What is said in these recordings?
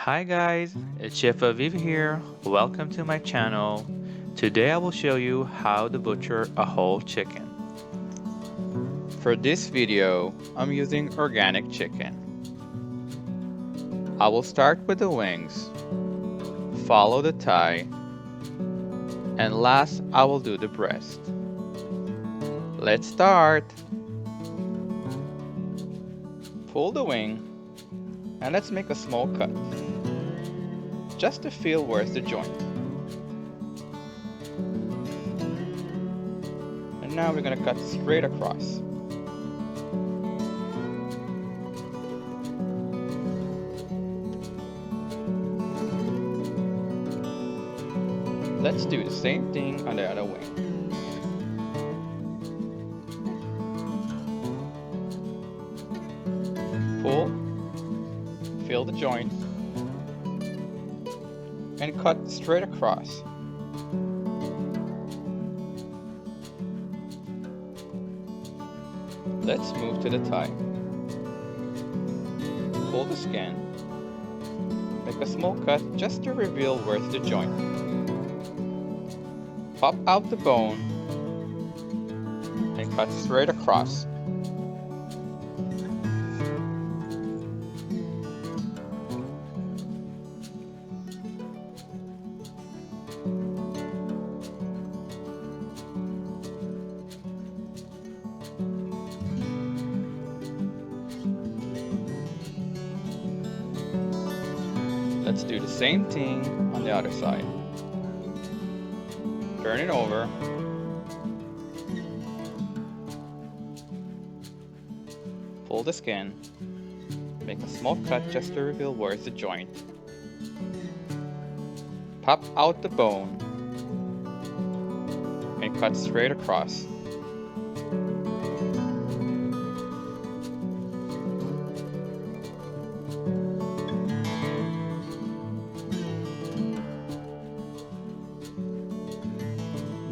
Hi guys, it's Chef Aviv here. Welcome to my channel. Today I will show you how to butcher a whole chicken. For this video, I'm using organic chicken. I will start with the wings, follow the thigh, and last I will do the breast. Let's start. Pull the wing and let's make a small cut, just to feel where's the joint. And now we're gonna cut straight across. Let's do the same thing on the other wing. Pull, feel the joint, and cut straight across. Let's move to the thigh. Pull the skin, make a small cut just to reveal where's the joint. Pop out the bone and cut straight across. Let's do the same thing on the other side. Turn it over. Pull the skin. Make a small cut just to reveal where's the joint. Pop out the bone and cut straight across.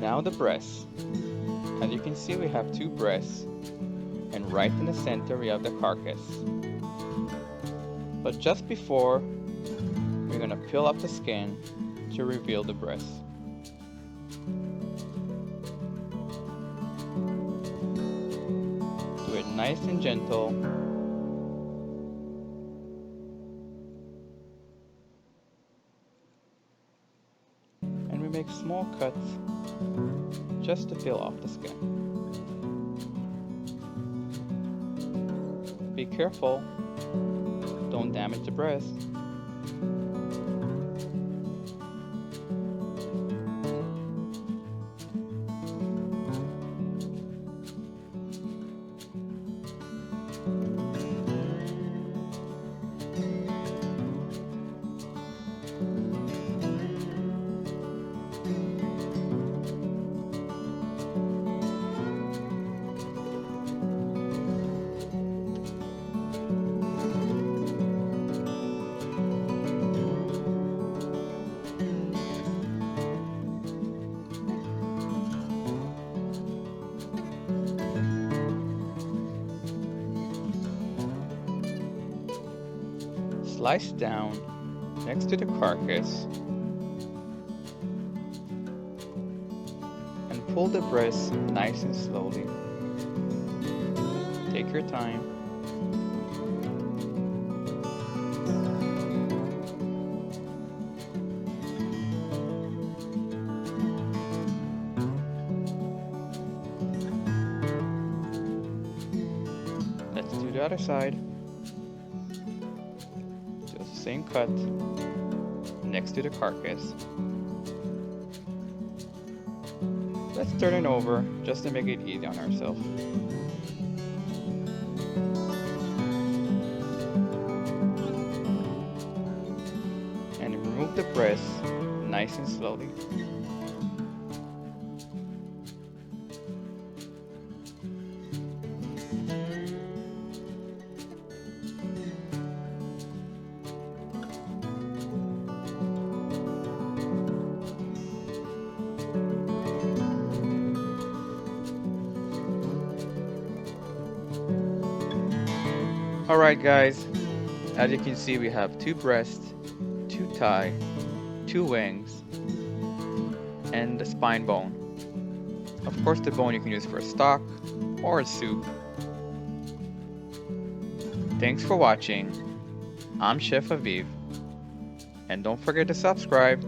Now the breasts. As you can see, we have two breasts, and right in the center we have the carcass. But just before, we're gonna peel up the skin to reveal the breast. Do it nice and gentle. And we make small cuts just to peel off the skin. Be careful, don't damage the breast. Slice down next to the carcass and pull the breast nice and slowly. Take your time. Let's do the other side. Same cut next to the carcass. Let's turn it over just to make it easy on ourselves. And remove the breast nice and slowly. Alright guys, As you can see, we have 2 breasts, 2 thigh, 2 wings, and the spine bone. Of course, the bone you can use for a stock or a soup. Thanks for watching. I'm Chef Aviv, and don't forget to subscribe.